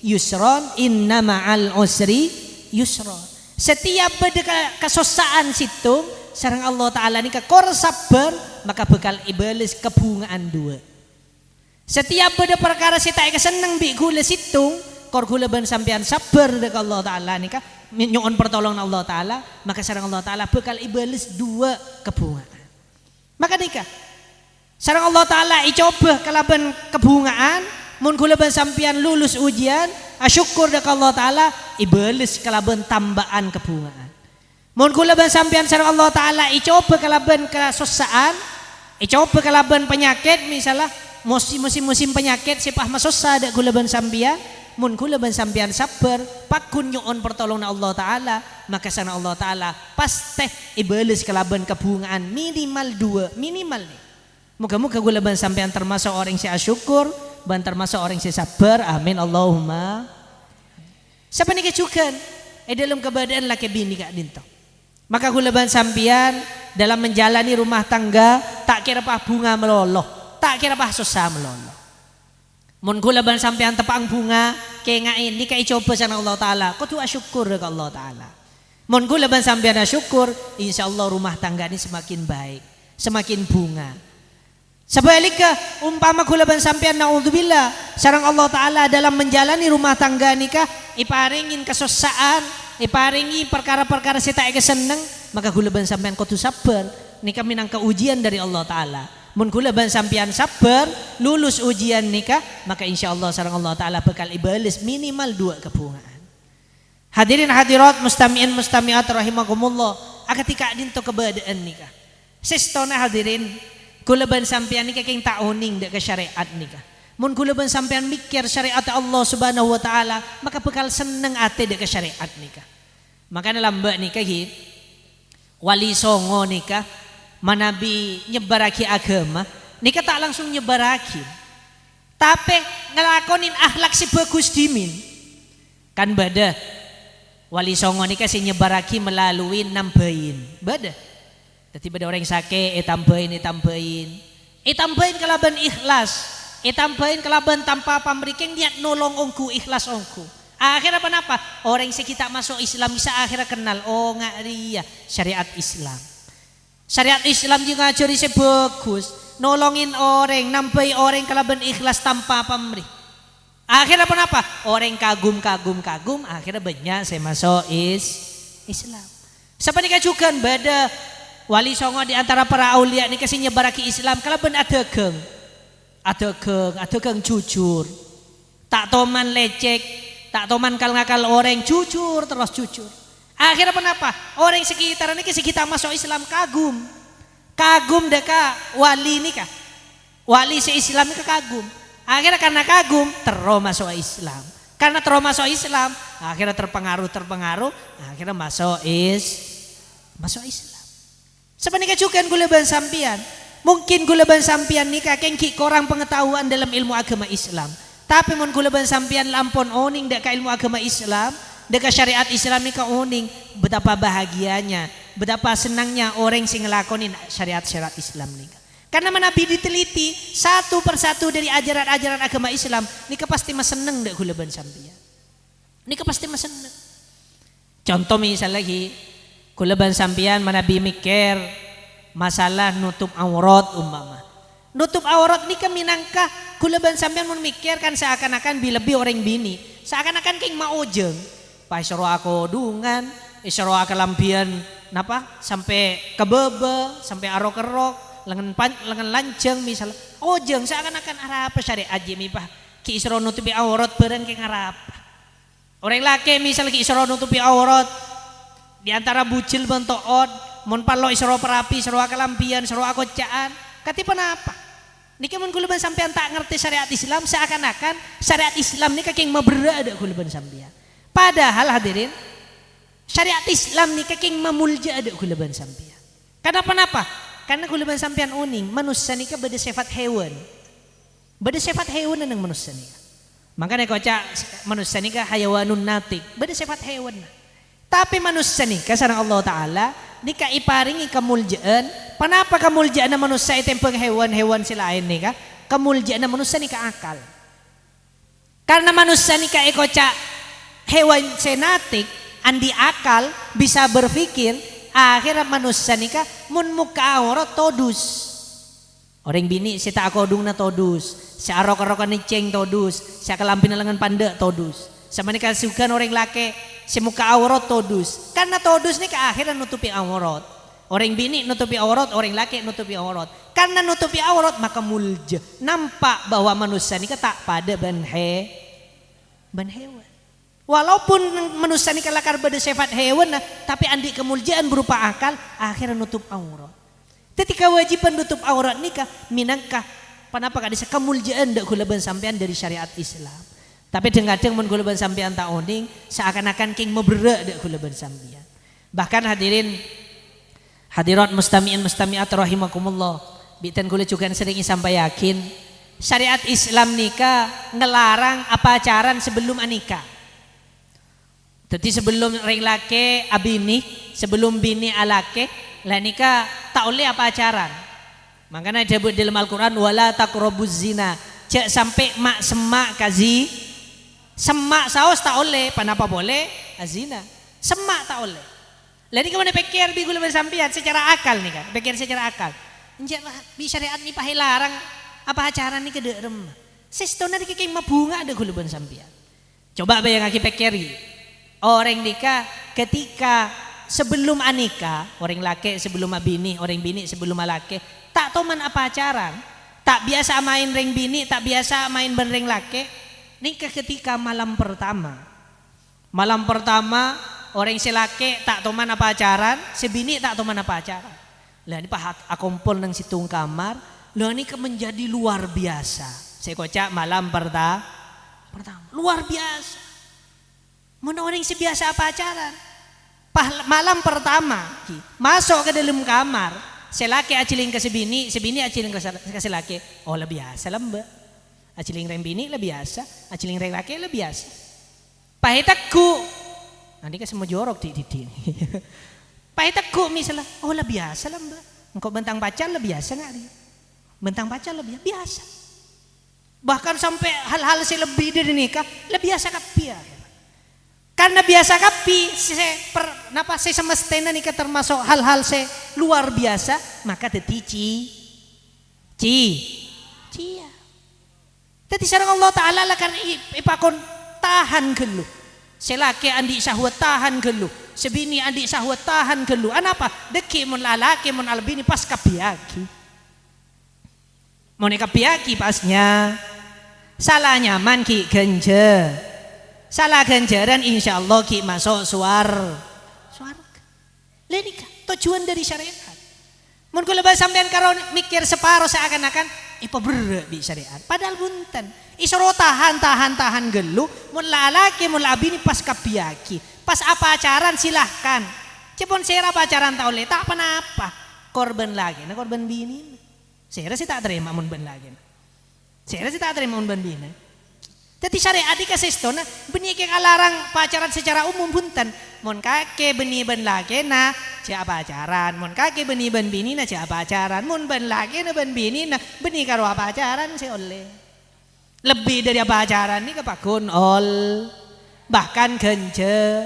yusron, inna ma'al usri yusron. Setiap beda kesosaan situ sareng Allah taala nika kor sabar maka bakal ibalis kebungaan dua. Setiap beda perkara sita keseneng bi gula situ kor gula ban sampean sabar dek Allah taala nika nyuwun pertolongan Allah taala, maka sareng Allah taala bakal ibalis dua kebungaan. Maka nika sareng Allah taala icoba kalaban kebungaan, mun kula ban sampean lulus ujian, asyukur dak Allah taala ibalis kalaban tambahan kebungaan. Mun kula ban sampean sareng Allah taala icoba kalaban kasosaan, icoba kalaban penyakit misalnya musim penyakit sipah masosa dak kula ban sampean, mun kula ban sampean sabar, pakun nyuon pertolongan Allah taala, maka sareng Allah taala pasti ibalis kalaban kebungaan minimal dua, minimal nih. Moga-moga kula ban sampean termasuk orang yang syukur, ban termasuk orang yang sabar. Amin Allahumma. Siapa nih kecukan? Dalam keadaan laki bini kak dinto. Maka kula ban sampean dalam menjalani rumah tangga tak kira pah bunga meloloh, tak kira pah susah meloloh. Mun kula ban sampean tepang bunga kengain ini kai coba sana Allah taala, kudu asyukur ke Allah taala. Mun kula ban sampean asyukur, insyaallah rumah tangga ini semakin baik, semakin bunga. Sebaliknya umpama kula ban sampean naudzubillah sareng Allah taala dalam menjalani rumah tangga nikah iparingin kesosaan, iparingi perkara-perkara sita keseneng, maka kula ban sampean kudu sabar nikah minangka ujian dari Allah taala. Mun kula ban sampean sabar lulus ujian nikah, maka insyaallah sareng Allah taala bakal ibalis minimal dua kebungaan. Hadirin hadirat mustami'in mustami'at rahimakumullah, ketika dinto keberadaan nikah sistona hadirin kula ban sampean nikah keng taoning dek ke syariat nikah. Mun kula ban sampean mikir syariat Allah Subhanahu wa taala, maka bakal seneng ate dek ke syariat nikah. Makanya lambak nikah Wali Songo nikah manabi nyebaraki agama nikah tak langsung nyebaraki, tapi ngelakonin akhlak si bagus dimin kan bada. Wali Songo nikah si nyebaraki melalui nambahin bada. Jadi pada orang sake tambahin kelaban ikhlas, tambahin kelaban tanpa pemberikan niat nolong ongku ikhlas ongku. Akhirnya apa? Orang sekitar masuk Islam bisa akhirnya kenal, oh nggak dia syariat Islam. Syariat Islam juga ngajari sebagus, nolongin orang, nambahi orang kelaban ikhlas tanpa pemberi. Akhirnya apa? Orang kagum, akhirnya banyak saya masuk Islam. Siapa nikah juga bada Wali Songo di antara para aulia nih kasih nyebaraki Islam kelaban ada geng jujur, tak toman lecek. Tak toman ngakal orang jujur terus jujur. Akhirnya apa? Orang sekitar ini kita masuk Islam kagum deka wali ini kah? Wali se-Islam ini kagum. Akhirnya karena kagum terus masuk Islam. Karena terus masuk Islam, akhirnya terpengaruh, akhirnya masuk Islam. Sebenarnya juga guleban sampian. Mungkin guleban sampian nikah kengki korang pengetahuan dalam ilmu agama Islam. Tapi mun kula ban sampean lampon oning dek ilmu agama Islam, dek syariat Islam ni ka oning, betapa bahagianya, betapa senangnya orang sing ngelakonin syariat Islam ni. Karena Nabi diteliti satu persatu dari ajaran-ajaran agama Islam, ni pasti mas seneng dek kula ban sampean. Ni pasti mas seneng. Contoh misal lagi, kula ban sampean Nabi mikir masalah nutup aurat umpama. Nutup aurat ni minangkah kulaban sampean memikirkan seakan-akan lebih orang bini, seakan-akan king mau jeng pas suruh aku dungan, suruh aku lampian napa sampai kebebe, sampai arok-erok, lengan lanceng misalnya, ojeng seakan-akan arah apa syariat aja mi pak, ki suruh nutupi aurat bareng king arah apa, orang laki misalnya ki suruh nutupi aurat, di antara bucil bentood, mon palo suruh perapi, suruh aku lampian, suruh aku caan, katipan apa? Niki mun kula ban sampean tak ngerti syariat Islam seakan-akan syariat Islam nika king maberada kula ban sampean. Padahal hadirin syariat Islam nika king mamulja ada kula ban sampean. Kenapa? Karena kula ban sampean uning manusia nika beda sifat hewan. Beda sifat hewan nang manusia nika. Makanya koca manusia nika hayawanun natik, beda sifat hewan. Tapi manusia nika sareng Allah taala nika iparingi kemuljaan. Kenapa kemuljaan manusia itu hewan-hewan selain nika? Kemuljaan manusia nika akal. Karena manusia nika ekoca hewan senatik andi akal bisa berpikir, akhirnya manusia nika mun muka aurat todus. Orang bini si tak akodungna todus, si arok-arokan niceng todus, si akalampin lengan pandek todus. Sama nika sukan orang laki si muka aurat todus. Karena todus nika akhirnya nutupi aurat. Orang bini nutupi aurat, orang laki nutupi aurat. Karena nutupi aurat maka mulja. Nampak bahwa manusia nika tak pada ban hewan. Walaupun manusia nika lakar pada sifat hewan, tapi andi kemuljaan berupa akal, akhirnya nutup aurat. Ketika wajiban nutup aurat nika minangkah kenapa kadisa kemuljaan dak kula ban sampean dari syariat Islam. Tapi kadang mun kula ban sampean tak oning seakan-akan king meberak dak kula ban sampean. Bahkan hadirat mustami'at rahimakumullah. Bitan kula juga sering sampai yakin syariat Islam nikah ngelarang apa pacaran sebelum anikah. Jadi sebelum ring laki abini, sebelum bini alake, lah nikah tak oleh apa pacaran. Makanya disebut dalam Al-Qur'an wala taqrabuz zina. Cek sampai mak semak kazi, semak saus tak oleh, kenapa boleh? Azina. Semak tak oleh. Lah ini kemana pikir bi gula bersampian secara akal nih kan? Pikir secara akal. Enjak bi syariat ni pahilarang apa pacaran ni kederem. Sistona di kaki mabunga ada gula bersampian. Coba bayang aki pikiri. Orang nikah ketika sebelum anika, orang laki sebelum bini, orang bini sebelum laki, tak toman apa pacaran, tak biasa main ring bini, tak biasa main ring laki, nikah ketika malam pertama. Malam pertama orang si laki tak toman apa pacaran, si bini tak toman apa pacaran. Lah ini pak akumpul nang situng kamar, lah ini menjadi luar biasa. Saya kocak malam pertama, luar biasa. Mana orang si biasa apa pacaran? Malam pertama masuk ke dalam kamar, selaki aciling ke sebini, sebini aciling ke selaki. Oh lebih biasa lah mbak. Aciling rem bini lebih biasa, aciling rem laki lebih biasa. Pahitaku, nanti kan semua jorok di. Pahitaku misalnya, oh lebih biasa lah mbak. Engkau bentang pacar lebih biasa nggak dia? Bentang pacar lebih biasa. Bahkan sampai hal-hal lebih dari nikah lebih biasa kapia. Karena biasa kapi, saya semestena nikah termasuk hal-hal luar biasa, maka tetici, cia. Tadi sarang Allah Ta'ala lah karena ipakon tahan gelu. Selaki andi syahwat tahan gelu. Sebini andi syahwat tahan gelu. Anapa? Deki mun lalaki mun albini pas kapiaki. Mun kapiaki pasnya salah nyaman ki genje. Salah ganjaran insya Allah ki masuk suarga. Lenika tujuan dari syariat. Mun kula sampean karo mikir separuh seakan-akan ipa berat di syariat. Padahal bunten. Isoro tahan gelu. Mun lalaki mun labini pas kapiaki. Pas apa acaran silahkan. Cepon sera pacaran tau le tak apa-apa. Korban lagi, nah korban bini. Sera sih tak terima mun ben lagi. Sera sih tak terima mun ben bini. Jadi syariat dikasih stona benih ke larang pacaran secara umum bunten. Mon kake benih ben lagi na cia pacaran. Mon kake benih ben bini na cia pacaran. Mon ben lagi na ben bini na benih karo pacaran si oleh. Lebih dari pacaran ni kepakun ol. Bahkan genje.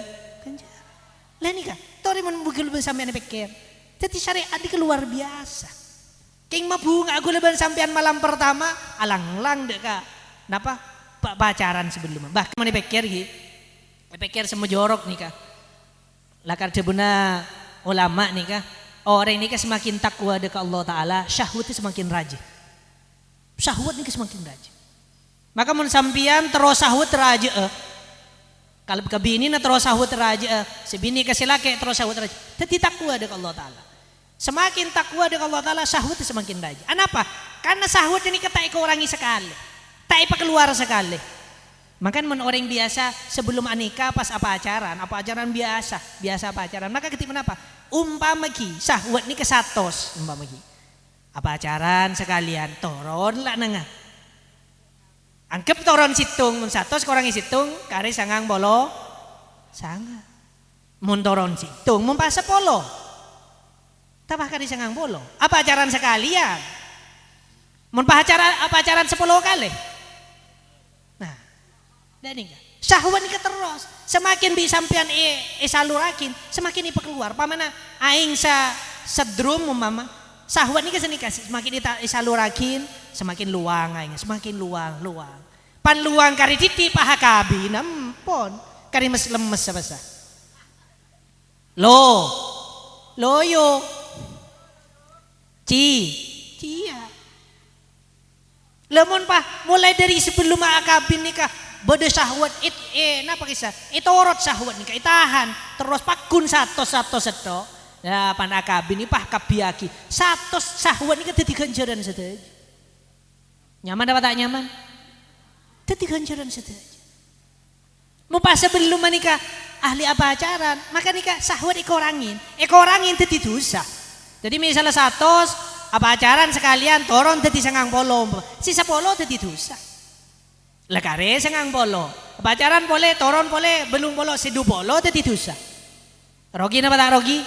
Lah ni kah? Tori mon bugil ben sampean pikir. Jadi syariat di luar biasa. King mabunga aku leban sampean malam pertama alang-alang dek kak. Napa? Pacaran sebelumnya. Bahkan mana pikir semua jorok nih kak. Lakar cebuna ulama nih kak. Orang ini kak semakin takwa dekat Allah Taala, syahwatnya semakin rajin. Syahwat nih semakin rajin. Maka mun sampian terus syahwat rajin. Kalau kebini na terus syahwat rajin. Sebini kasih laki terus syahwat rajin. Tapi takwa dekat Allah Taala. Semakin takwa dekat Allah Taala, syahwatnya semakin rajin. Kenapa? Karena syahwat ini ketak kurangi sekali. Tak ipa keluar sekali. Maka orang biasa sebelum anika pas apa acaran biasa pacaran. Maka ketika menapa? Umpama ki syahwat ni kesatos umpama ki. Apa acaran sekalian toron lah nengah. Angkep toron situng mun satos kurangi situng kari sangang bolo sangat. Mun toron situng mun pas 10. Tabah kari sangang bolo. Apa acaran sekalian? Mun pacaran 10 kali. Dan enggak syahwat ini terus semakin bisa sampean salurakin semakin ipa keluar pamana aing sedrum mama syahwat ini kesenika semakin salurakin semakin luang aing semakin luang pan luang kari titi paha kabi nampon kari mes lemes sabasa loyo cia lemon pa mulai dari sebelum akabin nikah bode syahwat napa kisah itorot syahwat nih itahan terus pakun satu ya panakabi nih pah kabiaki satu syahwat nih dadi ganjaran saja nyaman apa tak nyaman dadi ganjaran saja mau pas sebelum menikah ahli apa acaran maka nikah syahwat ikorangin dadi dosa jadi misalnya satu apa acaran sekalian toron dadi sangang polo sisa polo dadi dosa lekare sangang polo pacaran boleh toron boleh belum polo sedu polo tadi dosa rogi apa tak rogi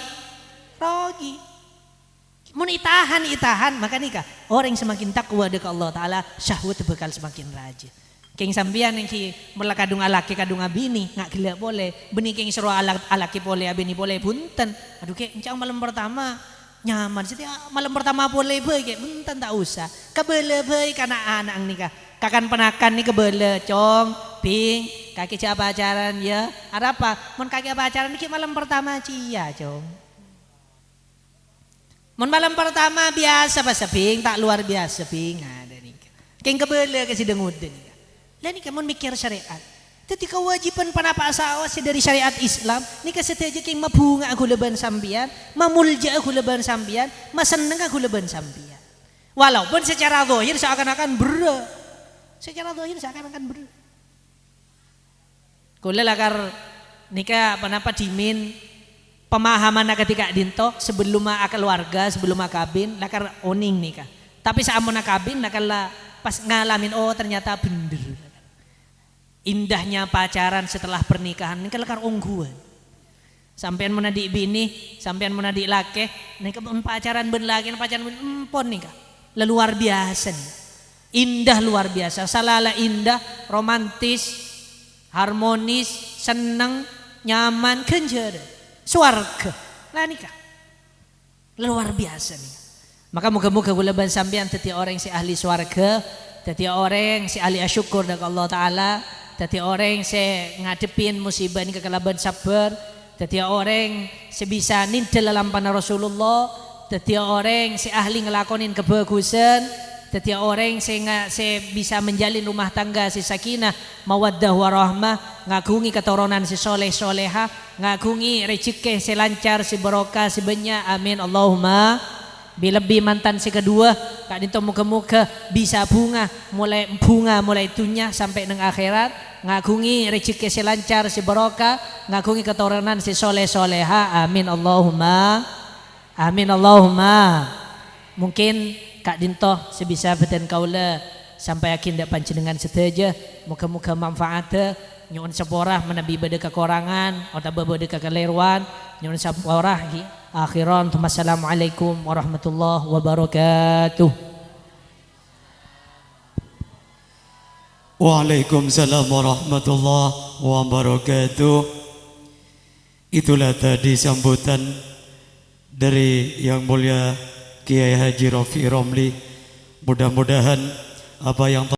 mun itahan maka nikah orang yang semakin takwa dekat Allah Taala syahwat bakal semakin rajin keng sambian yang ki melakadung alaki kadung abini ngak gila boleh benih keng seru alaki boleh abini boleh bunten aduh kek encang malam pertama nyaman setiap malam pertama boleh bae bunten tak usah kebele bae karena anak nikah kakan penakan nih kebele cong ping kaki siapa pacaran ya ada apa mon kaki pacaran ini malam pertama cia cong mon malam pertama biasa pas ping tak luar biasa ping ada nih keng kebele ke si dengud nih lah nih mon mikir syariat jadi kewajiban panapa asawas dari syariat Islam nih keseteja keng mabunga aku leban sambian mamulja aku leban sambian maseneng aku leban sambian walaupun secara zahir seakan-akan berat secara dohir seakan-akan berat. Kula lakar nikah penapa dimin pemahaman ketika dinto sebelum keluarga, sebelum kabin nakar oning nih kak. Tapi saamon kabin nakal pas ngalamin oh ternyata bener. Indahnya pacaran setelah pernikahan ini kalau ungguan. Sampean menadi bini, sampean menadi laki, nih pacaran ben laki, pacaran ben empon nih kak. Luar biasa nih. Indah luar biasa, salala indah, romantis, harmonis, senang, nyaman, kenjer, swarga. Lah nih kak. Luar biasa nih. Maka moga-moga kula ban sampean teti orang si ahli swarga, teti orang si ahli asyukur dari Allah Taala. Tadi orang saya ngadepin musibah ini kekalaban sabar. Tadi orang saya bisa nindel dalam panah Rasulullah. Tadi orang saya ahli ngelakonin kebagusan. Tadi orang saya bisa menjalin rumah tangga si sakinah, mawaddah warahmah, ngagungi keturunan si soleh soleha, ngagungi rezeki si lancar si barokah si banyak. Amin Allahumma. Lebih mantan si kedua kak dinto muka-muka bisa mulai dunia sampai neng akhirat, ngagungi rezeki si lancar si barokah, ngagungi keturunan si soleh soleha. Amin Allahumma. Amin Allahumma. Mungkin kak dinto sebisa beten kaula sampai yakin dak panjenengan seteja muka-muka manfaatnya nyuwun seporah menabi bade kekurangan atau bade kekeliruan nyuwun seporah akhiran. Assalamualaikum warahmatullahi wabarakatuh. Waalaikumsalam warahmatullahi wabarakatuh. Itulah tadi sambutan dari Yang Mulia Kiai Haji Rafi Romli. Mudah-mudahan apa yang